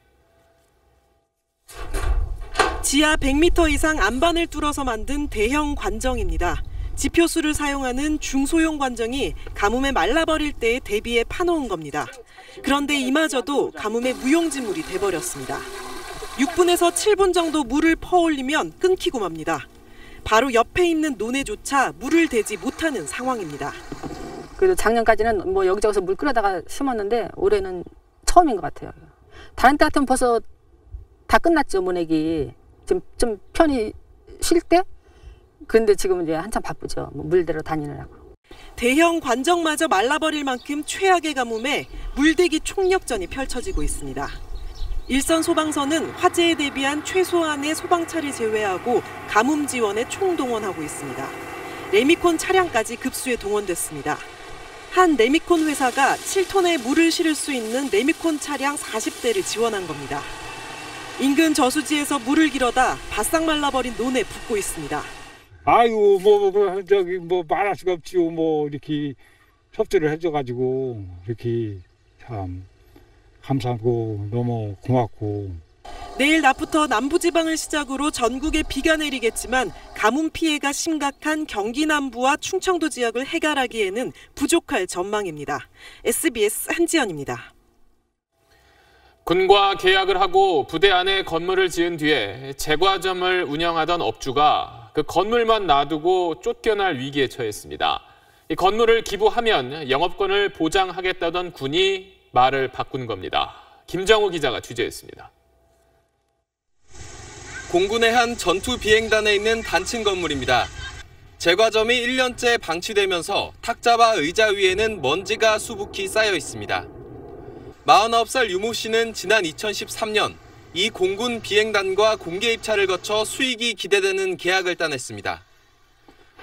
Speaker 10: 지하 100m 이상 안반을 뚫어서 만든 대형 관정입니다. 지표수를 사용하는 중소형 관정이 가뭄에 말라버릴 때에 대비해 파놓은 겁니다. 그런데 이마저도 가뭄의 무용지물이 돼버렸습니다. 6분에서 7분 정도 물을 퍼올리면 끊기고 맙니다. 바로 옆에 있는 논에조차 물을 대지 못하는 상황입니다.
Speaker 25: 그래도 작년까지는 뭐 여기저기서 물 끌어다가 심었는데 올해는 처음인 것 같아요. 다른 때 같으면 벌써 다 끝났죠, 모내기. 좀 편히 쉴 때? 근데 지금 이제 한참 바쁘죠. 물대로 다니느라고.
Speaker 10: 대형 관정마저 말라버릴 만큼 최악의 가뭄에 물대기 총력전이 펼쳐지고 있습니다. 일선 소방서는 화재에 대비한 최소한의 소방차를 제외하고 가뭄 지원에 총동원하고 있습니다. 레미콘 차량까지 급수에 동원됐습니다. 한 레미콘 회사가 7톤의 물을 실을 수 있는 레미콘 차량 40대를 지원한 겁니다. 인근 저수지에서 물을 길어다 바싹 말라버린 논에 붓고 있습니다.
Speaker 7: 아이고 말할 수가 없지요. 이렇게 협조를 해줘가지고 이렇게 참 감사하고 너무 고맙고.
Speaker 10: 내일 낮부터 남부지방을 시작으로 전국에 비가 내리겠지만 가뭄 피해가 심각한 경기 남부와 충청도 지역을 해결하기에는 부족할 전망입니다. SBS 한지연입니다.
Speaker 3: 군과 계약을 하고 부대 안에 건물을 지은 뒤에 제과점을 운영하던 업주가 그 건물만 놔두고 쫓겨날 위기에 처했습니다. 이 건물을 기부하면 영업권을 보장하겠다던 군이 말을 바꾼 겁니다. 김정우 기자가 취재했습니다.
Speaker 11: 공군의 한 전투 비행단에 있는 단층 건물입니다. 제과점이 1년째 방치되면서 탁자와 의자 위에는 먼지가 수북히 쌓여 있습니다. 49살 유모 씨는 지난 2013년 이 공군 비행단과 공개 입찰을 거쳐 수익이 기대되는 계약을 따냈습니다.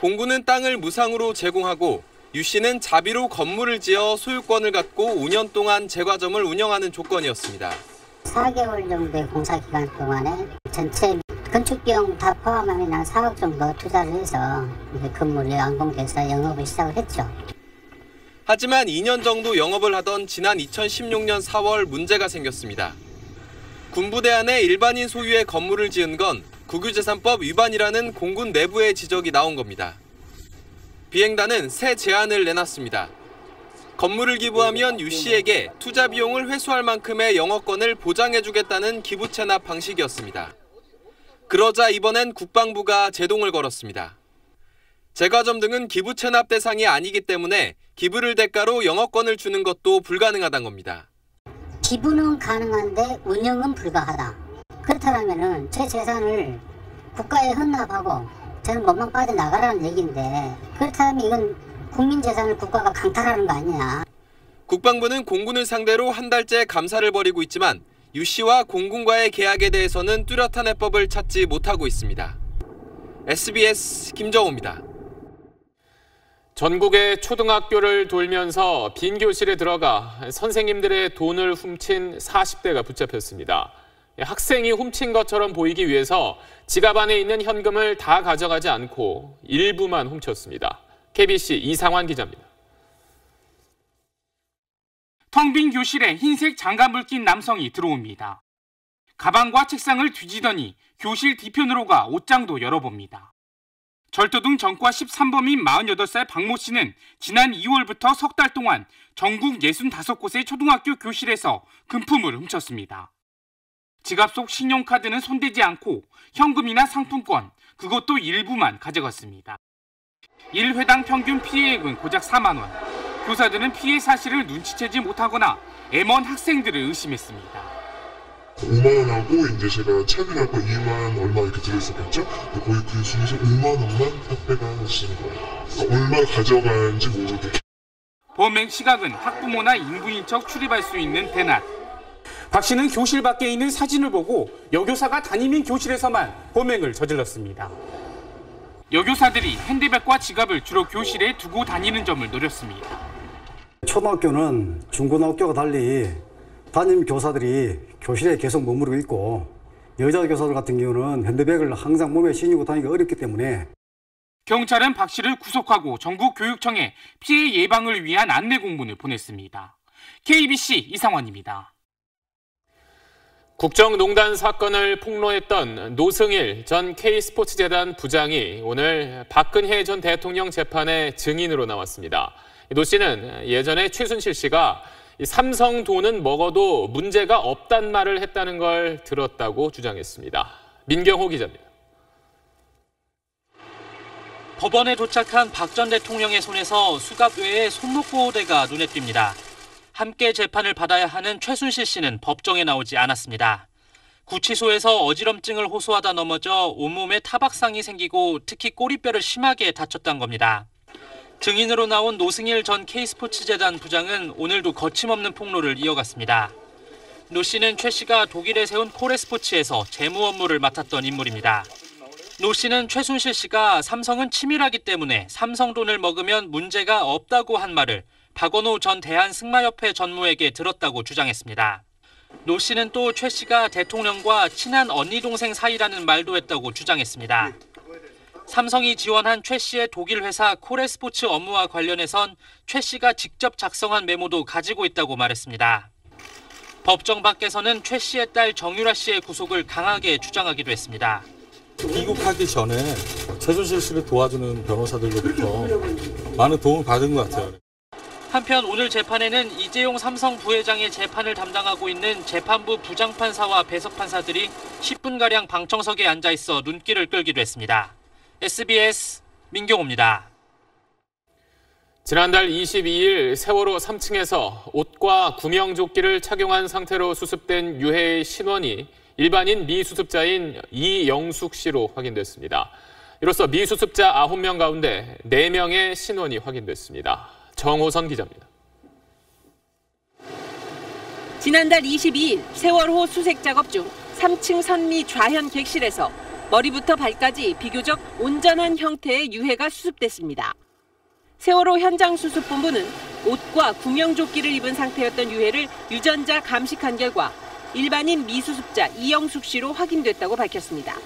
Speaker 11: 공군은 땅을 무상으로 제공하고 유 씨는 자비로 건물을 지어 소유권을 갖고 5년 동안 제과점을 운영하는 조건이었습니다.
Speaker 17: 4개월 정도의 공사 기간 동안에 전체 건축 비용 다 포함하면 한 4억 정도 투자를 해서 건물이 완공돼서 영업을 시작을 했죠.
Speaker 11: 하지만 2년 정도 영업을 하던 지난 2016년 4월 문제가 생겼습니다. 군부대 안에 일반인 소유의 건물을 지은 건 국유재산법 위반이라는 공군 내부의 지적이 나온 겁니다. 비행단은 새 제안을 내놨습니다. 건물을 기부하면 유 씨에게 투자 비용을 회수할 만큼의 영업권을 보장해주겠다는 기부 체납 방식이었습니다. 그러자 이번엔 국방부가 제동을 걸었습니다. 제과점 등은 기부 체납 대상이 아니기 때문에 기부를 대가로 영업권을 주는 것도 불가능하다는 겁니다.
Speaker 17: 기부는 가능한데 운영은 불가하다. 그렇다면 제 재산을 국가에 헌납하고 저는 몸만 빠져나가라는 얘기인데 그렇다면 이건 국민 재산을 국가가 강탈하는 거 아니냐.
Speaker 11: 국방부는 공군을 상대로 한 달째 감사를 벌이고 있지만 유 씨와 공군과의 계약에 대해서는 뚜렷한 해법을 찾지 못하고 있습니다. SBS 김정우입니다.
Speaker 3: 전국의 초등학교를 돌면서 빈 교실에 들어가 선생님들의 돈을 훔친 40대가 붙잡혔습니다. 학생이 훔친 것처럼 보이기 위해서 지갑 안에 있는 현금을 다 가져가지 않고 일부만 훔쳤습니다. KBC 이상환 기자입니다.
Speaker 12: 텅 빈 교실에 흰색 장갑을 낀 남성이 들어옵니다. 가방과 책상을 뒤지더니 교실 뒤편으로 가 옷장도 열어봅니다. 절도등 전과 13범인 48살 박모 씨는 지난 2월부터 석 달 동안 전국 65곳의 초등학교 교실에서 금품을 훔쳤습니다. 지갑 속 신용카드는 손대지 않고 현금이나 상품권, 그것도 일부만 가져갔습니다. 1회당 평균 피해액은 고작 4만 원. 교사들은 피해 사실을 눈치채지 못하거나 애먼 학생들을 의심했습니다.
Speaker 13: 5만 원하고 이제 제가 차비할 거 2만 얼마 이렇게 들어있었겠죠? 거의 그 중에서 5만 원만 택배가 하시는 거예요. 얼마 가져가는지 모르게.
Speaker 12: 범행 시각은 학부모나 인부인 척 출입할 수 있는 대낮. 박 씨는 교실 밖에 있는 사진을 보고 여교사가 다니는 교실에서만 범행을 저질렀습니다. 여교사들이 핸드백과 지갑을 주로 교실에 두고 다니는 점을 노렸습니다.
Speaker 15: 초등학교는 중고등학교와 달리 담임 교사들이 교실에 계속 머무르고 있고 여자 교사들 같은 경우는 핸드백을 항상 몸에 지니고 다니기가 어렵기 때문에
Speaker 12: 경찰은 박 씨를 구속하고 전국 교육청에 피해 예방을 위한 안내 공문을 보냈습니다. KBC 이상환입니다.
Speaker 3: 국정농단 사건을 폭로했던 노승일 전 K스포츠재단 부장이 오늘 박근혜 전 대통령 재판에 증인으로 나왔습니다. 노 씨는 예전에 최순실 씨가 삼성 돈은 먹어도 문제가 없단 말을 했다는 걸 들었다고 주장했습니다. 민경호 기자입니다.
Speaker 26: 법원에 도착한 박 전 대통령의 손에서 수갑 외에 손목보호대가 눈에 띕니다. 함께 재판을 받아야 하는 최순실 씨는 법정에 나오지 않았습니다. 구치소에서 어지럼증을 호소하다 넘어져 온몸에 타박상이 생기고 특히 꼬리뼈를 심하게 다쳤다는 겁니다. 증인으로 나온 노승일 전 K스포츠재단 부장은 오늘도 거침없는 폭로를 이어갔습니다. 노 씨는 최 씨가 독일에 세운 코레스포츠에서 재무 업무를 맡았던 인물입니다. 노 씨는 최순실 씨가 삼성은 치밀하기 때문에 삼성 돈을 먹으면 문제가 없다고 한 말을 박원호 전 대한승마협회 전무에게 들었다고 주장했습니다. 노 씨는 또 최 씨가 대통령과 친한 언니 동생 사이라는 말도 했다고 주장했습니다. 삼성이 지원한 최 씨의 독일 회사 코레스포츠 업무와 관련해선 최 씨가 직접 작성한 메모도 가지고 있다고 말했습니다. 법정 밖에서는 최 씨의 딸 정유라 씨의 구속을 강하게 주장하기도 했습니다.
Speaker 14: 귀국하기 전에 최순실 씨를 도와주는 변호사들로부터 많은 도움을 받은 것 같아요.
Speaker 26: 한편 오늘 재판에는 이재용 삼성 부회장의 재판을 담당하고 있는 재판부 부장판사와 배석판사들이 10분가량 방청석에 앉아 있어 눈길을 끌기도 했습니다. SBS 민경호입니다.
Speaker 3: 지난달 22일 세월호 3층에서 옷과 구명조끼를 착용한 상태로 수습된 유해의 신원이 일반인 미수습자인 이영숙 씨로 확인됐습니다. 이로써 미수습자 9명 가운데 4명의 신원이 확인됐습니다. 정호선 기자입니다.
Speaker 1: 지난달 22일 세월호 수색 작업 중 3층 선미 좌현 객실에서 머리부터 발까지 비교적 온전한 형태의 유해가 수습됐습니다. 세월호 현장수습본부는 옷과 구명조끼를 입은 상태였던 유해를 유전자 감식한 결과 일반인 미수습자 이영숙 씨로 확인됐다고 밝혔습니다.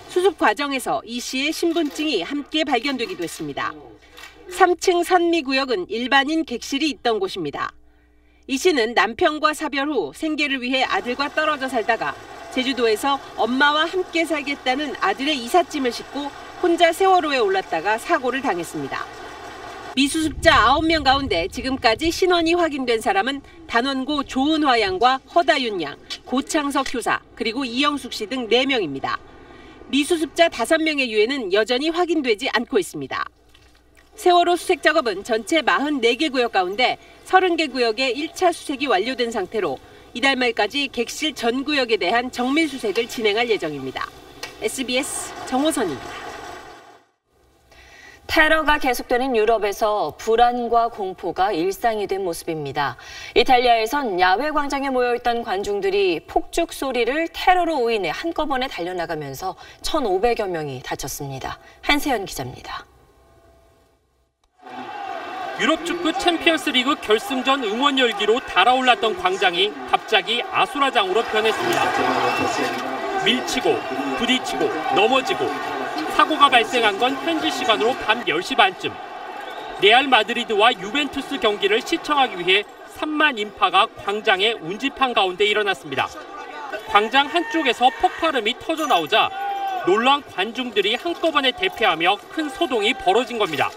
Speaker 1: 수습 과정에서 이 씨의 신분증이 함께 발견되기도 했습니다. 3층 선미구역은 일반인 객실이 있던 곳입니다. 이 씨는 남편과 사별 후 생계를 위해 아들과 떨어져 살다가 제주도에서 엄마와 함께 살겠다는 아들의 이삿짐을 싣고 혼자 세월호에 올랐다가 사고를 당했습니다. 미수습자 9명 가운데 지금까지 신원이 확인된 사람은 단원고 조은화 양과 허다윤 양, 고창석 교사, 그리고 이영숙 씨 등 4명입니다. 미수습자 5명의 유해는 여전히 확인되지 않고 있습니다. 세월호 수색 작업은 전체 44개 구역 가운데 30개 구역의 1차 수색이 완료된 상태로 이달 말까지 객실 전 구역에 대한 정밀 수색을 진행할 예정입니다. SBS 정호선입니다.
Speaker 16: 테러가 계속되는 유럽에서 불안과 공포가 일상이 된 모습입니다. 이탈리아에선 야외 광장에 모여있던 관중들이 폭죽 소리를 테러로 오인해 한꺼번에 달려나가면서 1,500여 명이 다쳤습니다. 한세연 기자입니다.
Speaker 12: 유럽 축구 챔피언스 리그 결승전 응원 열기로 달아올랐던 광장이 갑자기 아수라장으로 변했습니다. 밀치고, 부딪히고, 넘어지고 사고가 발생한 건 현지 시간으로 밤 10시 반쯤. 레알 마드리드와 유벤투스 경기를 시청하기 위해 3만 인파가 광장에 운집한 가운데 일어났습니다. 광장 한쪽에서 폭발음이 터져 나오자 놀란 관중들이 한꺼번에 대피하며 큰 소동이 벌어진 겁니다.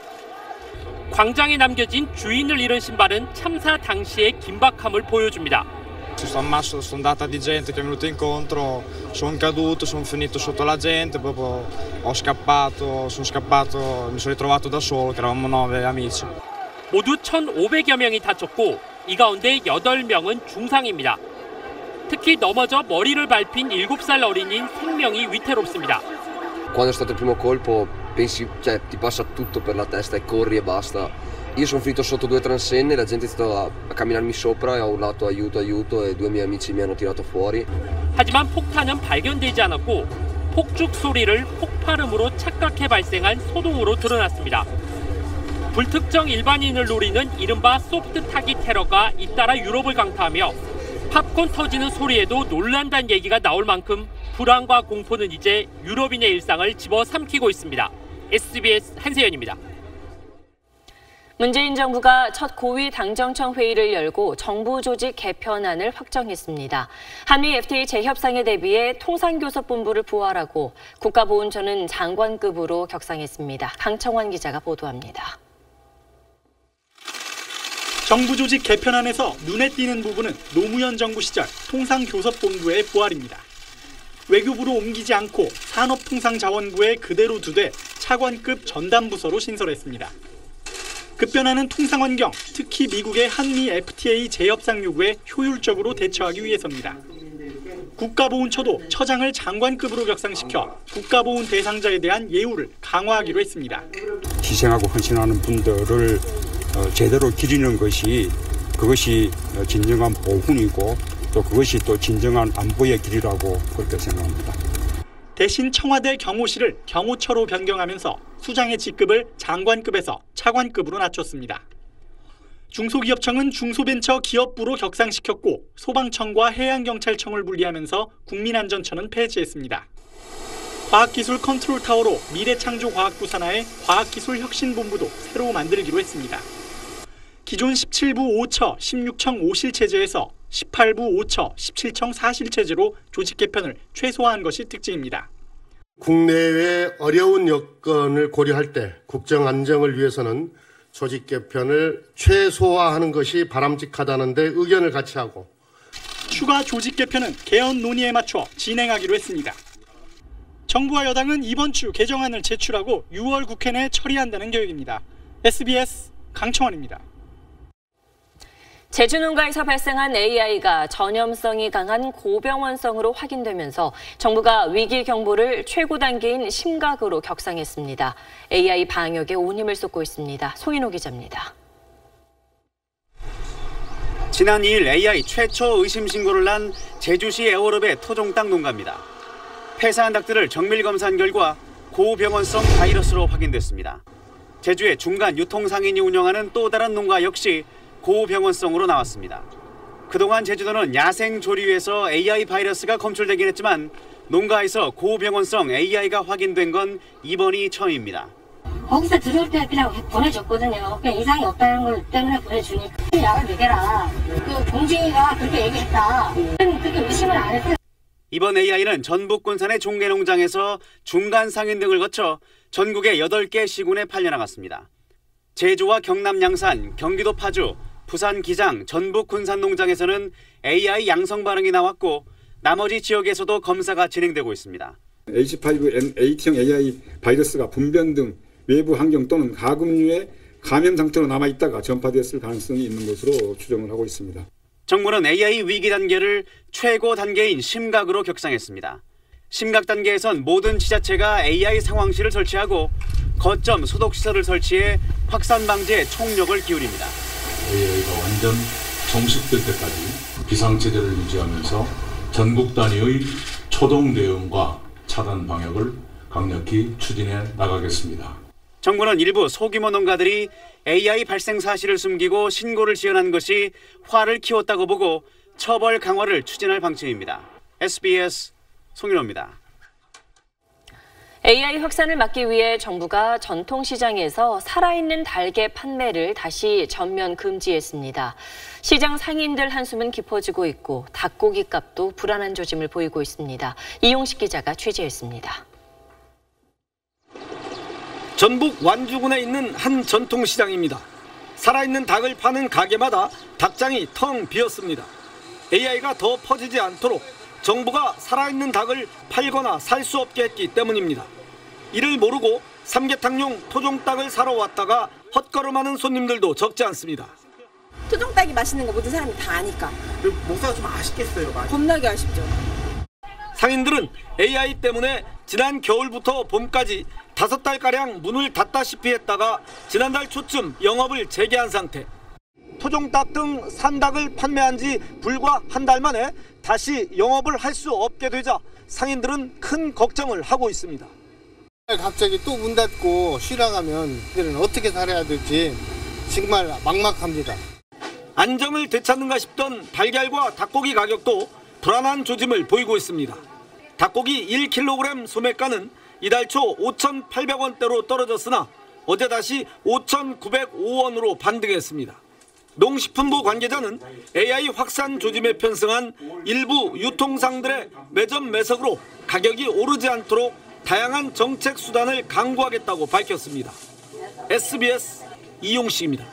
Speaker 12: 광장에 남겨진 주인을 잃은 신발은 참사 당시의 긴박함을 보여줍니다.
Speaker 18: Ci sto ammasso, sono andata di gente che è venuta incontro, sono caduto, sono finito sotto la gente, proprio sono scappato, mi sono ritrovato da solo, che eravamo 9 amici.
Speaker 12: 모두 1,500여 명이 다쳤고 이 가운데 8명은 중상입니다. 특히 넘어져 머리를 밟힌 7살 어린이인 생명이 위태롭습니다.
Speaker 20: Quando è stato il primo colpo pensi, cioè, ti passa tutto per la testa e corri e basta. Io sono finito sotto 2 transenne, la gente è stata a camminarmi sopra e ho urlato aiuto aiuto e 2 miei amici mi hanno tirato fuori.
Speaker 12: 하지만 폭탄은 발견되지 않았고 폭죽 소리를 폭발음으로 착각해 발생한 소동으로 드러났습니다. 불특정 일반인을 노리는 이른바 소프트 타깃 테러가 잇따라 유럽을 강타하며 팝콘 터지는 소리에도 놀란다는 얘기가 나올 만큼 불안과 공포는 이제 유럽인의 일상을 집어삼키고 있습니다. SBS 한세연입니다.
Speaker 16: 문재인 정부가 첫 고위 당정청 회의를 열고 정부 조직 개편안을 확정했습니다. 한미 FTA 재협상에 대비해 통상교섭본부를 부활하고 국가보훈처는 장관급으로 격상했습니다. 강청환 기자가 보도합니다.
Speaker 21: 정부 조직 개편안에서 눈에 띄는 부분은 노무현 정부 시절 통상교섭본부의 부활입니다. 외교부로 옮기지 않고 산업통상자원부에 그대로 두되 차관급 전담부서로 신설했습니다. 급변하는 통상환경, 특히 미국의 한미 FTA 재협상 요구에 효율적으로 대처하기 위해서입니다. 국가보훈처도 처장을 장관급으로 격상시켜 국가보훈 대상자에 대한 예우를 강화하기로 했습니다.
Speaker 22: 희생하고 헌신하는 분들을 제대로 기리는 것이 그것이 진정한 보훈이고 또 그것이 또 진정한 안보의 길이라고 그렇게 생각합니다.
Speaker 21: 대신 청와대 경호실을 경호처로 변경하면서 수장의 직급을 장관급에서 차관급으로 낮췄습니다. 중소기업청은 중소벤처기업부로 격상시켰고 소방청과 해양경찰청을 분리하면서 국민안전처는 폐지했습니다. 과학기술 컨트롤타워로 미래창조과학부 산하의 과학기술혁신본부도 새로 만들기로 했습니다. 기존 17부 5처 16청 5실체제에서 18부 5처 17청 4실체제로 조직 개편을 최소화한 것이 특징입니다.
Speaker 2: 국내외 어려운 여건을 고려할 때 국정 안정을 위해서는 조직 개편을 최소화하는 것이 바람직하다는 데 의견을 같이 하고
Speaker 21: 추가 조직 개편은 개헌 논의에 맞춰 진행하기로 했습니다. 정부와 여당은 이번 주 개정안을 제출하고 6월 국회 내 처리한다는 계획입니다. SBS 강청원입니다.
Speaker 1: 제주 농가에서 발생한 AI가 전염성이 강한 고병원성으로 확인되면서 정부가 위기 경보를 최고 단계인 심각으로 격상했습니다. AI 방역에 온 힘을 쏟고 있습니다. 송인호 기자입니다.
Speaker 4: 지난 2일 AI 최초 의심 신고를 난 제주시 애월읍의 토종닭 농가입니다. 폐사한 닭들을 정밀 검사한 결과 고병원성 바이러스로 확인됐습니다. 제주의 중간 유통상인이 운영하는 또 다른 농가 역시 고병원성으로 나왔습니다. 그동안 제주도는 야생 조류에서 AI 바이러스가 검출되긴 했지만 농가에서 고병원성 AI가 확인된 건 이번이 처음입니다.
Speaker 6: 거기서 들어올 때 그냥 보내줬거든요. 그냥 이상이 없다는 걸 때문에 보내주니까 약을 먹여라. 그 공중이가 그렇게 얘기했다. 그렇게 의심을 안 했어요.
Speaker 4: 이번 AI는 전북 군산의 종개농장에서 중간 상인 등을 거쳐 전국의 8개 시군에 팔려나갔습니다. 제주와 경남 양산, 경기도 파주, 부산 기장, 전북 군산 농장에서는 AI 양성 반응이 나왔고 나머지 지역에서도 검사가 진행되고 있습니다.
Speaker 22: H5N8형 AI 바이러스가 분변 등 외부 환경 또는 가금류의 감염 상태로 남아있다가 전파됐을 가능성이 있는 것으로 추정을 하고 있습니다.
Speaker 4: 정부는 AI 위기 단계를 최고 단계인 심각으로 격상했습니다. 심각 단계에선 모든 지자체가 AI 상황실을 설치하고 거점 소독시설을 설치해 확산 방지에 총력을 기울입니다.
Speaker 19: AI가 완전 종식될 때까지 비상체제를 유지하면서 전국 단위의 초동 대응과 차단 방역을 강력히 추진해 나가겠습니다.
Speaker 4: 정부는 일부 소규모 농가들이 AI 발생 사실을 숨기고 신고를 지연한 것이 화를 키웠다고 보고 처벌 강화를 추진할 방침입니다. SBS 송인호입니다.
Speaker 1: AI 확산을 막기 위해 정부가 전통시장에서 살아있는 닭의 판매를 다시 전면 금지했습니다. 시장 상인들 한숨은 깊어지고 있고 닭고기 값도 불안한 조짐을 보이고 있습니다. 이용식 기자가 취재했습니다.
Speaker 23: 전북 완주군에 있는 한 전통시장입니다. 살아있는 닭을 파는 가게마다 닭장이 텅 비었습니다. AI가 더 퍼지지 않도록 정부가 살아있는 닭을 팔거나 살 수 없게 했기 때문입니다. 이를 모르고 삼계탕용 토종닭을 사러 왔다가 헛걸음하는 손님들도 적지 않습니다.
Speaker 24: 토종닭이 맛있는 거 모든 사람이 다 아니까.
Speaker 23: 목사가 좀 아쉽겠어요, 많이.
Speaker 24: 겁나게 아쉽죠.
Speaker 23: 상인들은 AI 때문에 지난 겨울부터 봄까지 5달가량 문을 닫다시피 했다가 지난달 초쯤 영업을 재개한 상태. 토종닭 등 산닭을 판매한 지 불과 한 달 만에 다시 영업을 할 수 없게 되자 상인들은 큰 걱정을 하고 있습니다.
Speaker 27: 갑자기 또 문 닫고 쉬러 가면 이들은 어떻게 살아야 될지 정말 막막합니다.
Speaker 23: 안정을 되찾는가 싶던 달걀과 닭고기 가격도 불안한 조짐을 보이고 있습니다. 닭고기 1kg 소매가는 이달 초 5,800원대로 떨어졌으나 어제 다시 5,905원으로 반등했습니다. 농식품부 관계자는 AI 확산 조짐에 편승한 일부 유통상들의 매점 매석으로 가격이 오르지 않도록 다양한 정책 수단을 강구하겠다고 밝혔습니다. SBS 이용식입니다.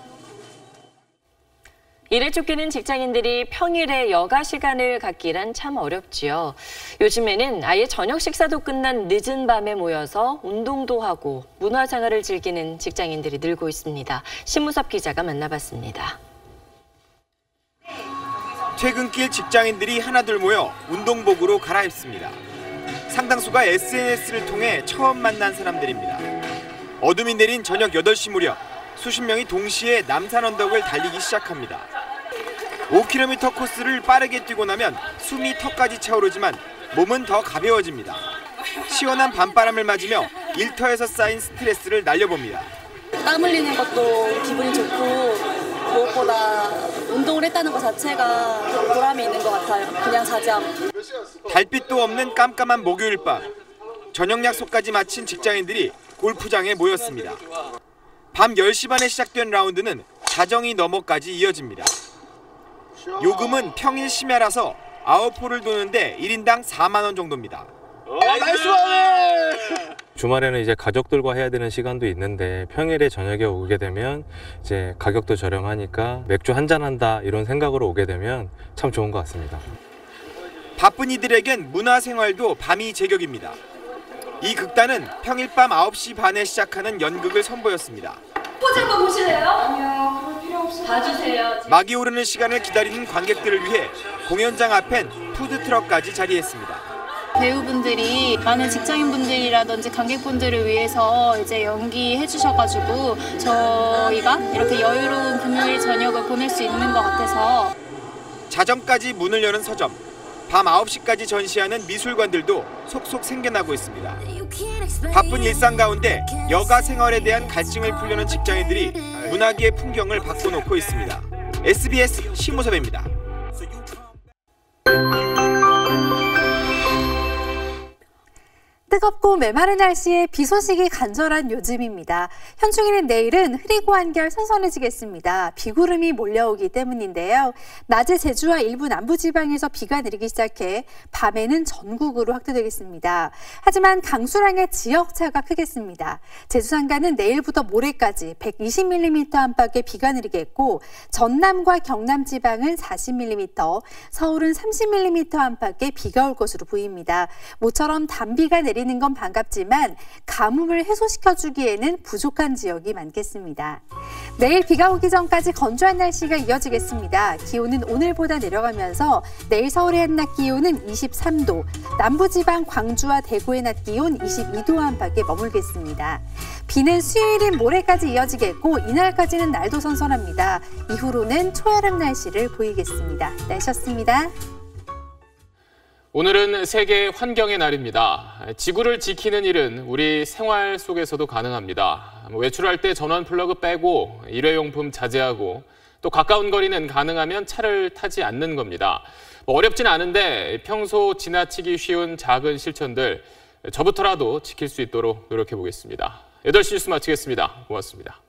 Speaker 1: 일에 쫓기는 직장인들이 평일에 여가 시간을 갖기란 참 어렵지요. 요즘에는 아예 저녁 식사도 끝난 늦은 밤에 모여서 운동도 하고 문화생활을 즐기는 직장인들이 늘고 있습니다. 신무섭 기자가 만나봤습니다.
Speaker 28: 퇴근길 직장인들이 하나둘 모여 운동복으로 갈아입습니다. 상당수가 SNS를 통해 처음 만난 사람들입니다. 어둠이 내린 저녁 8시 무렵 수십 명이 동시에 남산 언덕을 달리기 시작합니다. 5km 코스를 빠르게 뛰고 나면 숨이 턱까지 차오르지만 몸은 더 가벼워집니다. 시원한 밤바람을 맞으며 일터에서 쌓인 스트레스를 날려봅니다.
Speaker 24: 땀 흘리는 것도 기분이 좋고
Speaker 5: 무엇보다 운동을 했다는 것 자체가 보람이 있는 것 같아요. 그냥 자지 않고.
Speaker 28: 달빛도 없는 깜깜한 목요일 밤. 저녁 약속까지 마친 직장인들이 골프장에 모였습니다. 밤 10시 반에 시작된 라운드는 자정이 넘어까지 이어집니다. 요금은 평일 심야라서 9홀을 도는데 1인당 4만 원 정도입니다.
Speaker 7: 주말에는 이제 가족들과 해야 되는 시간도 있는데 평일에 저녁에 오게 되면 이제 가격도 저렴하니까 맥주 한잔 한다 이런 생각으로 오게 되면 참 좋은 것 같습니다.
Speaker 28: 바쁜 이들에겐 문화생활도 밤이 제격입니다. 이 극단은 평일 밤 9시 반에 시작하는 연극을 선보였습니다.
Speaker 5: 포즈 한번 보실래요? 아니요. 그럴 필요 없어요. 봐주세요.
Speaker 28: 막이 오르는 시간을 기다리는 관객들을 위해 공연장 앞엔 푸드트럭까지 자리했습니다.
Speaker 8: 배우분들이 많은 직장인분들이라든지 관객분들을 위해서 이제 연기해 주셔가지고 저희가 이렇게 여유로운 금요일 저녁을 보낼 수 있는 것 같아서.
Speaker 28: 자정까지 문을 여는 서점, 밤 9시까지 전시하는 미술관들도 속속 생겨나고 있습니다. 바쁜 일상 가운데 여가 생활에 대한 갈증을 풀려는 직장인들이 문화계의 풍경을 바꿔놓고 있습니다. SBS 심우섭입니다.
Speaker 9: 뜨겁고 메마른 날씨에 비 소식이 간절한 요즘입니다. 현충일인 내일은 흐리고 한결 선선해지겠습니다. 비구름이 몰려오기 때문인데요. 낮에 제주와 일부 남부지방에서 비가 내리기 시작해 밤에는 전국으로 확대되겠습니다. 하지만 강수량의 지역차가 크겠습니다. 제주 산간은 내일부터 모레까지 120mm 안팎의 비가 내리겠고 전남과 경남 지방은 40mm, 서울은 30mm 안팎의 비가 올 것으로 보입니다. 모처럼 단비가 내리는 건 반갑지만 가뭄을 해소시켜주기에는 부족한 지역이 많겠습니다. 내일 비가 오기 전까지 건조한 날씨가 이어지겠습니다. 기온은 오늘보다 내려가면서 내일 서울의 한낮 기온은 23도, 남부지방 광주와 대구의 낮 기온 22도 안팎에 머물겠습니다. 비는 수요일인 모레까지 이어지겠고 이날까지는 날도 선선합니다. 이후로는 초여름 날씨를 보이겠습니다. 날씨였습니다.
Speaker 3: 오늘은 세계 환경의 날입니다. 지구를 지키는 일은 우리 생활 속에서도 가능합니다. 외출할 때 전원 플러그 빼고 일회용품 자제하고 또 가까운 거리는 가능하면 차를 타지 않는 겁니다. 어렵진 않은데 평소 지나치기 쉬운 작은 실천들 저부터라도 지킬 수 있도록 노력해 보겠습니다. 8시 뉴스 마치겠습니다. 고맙습니다.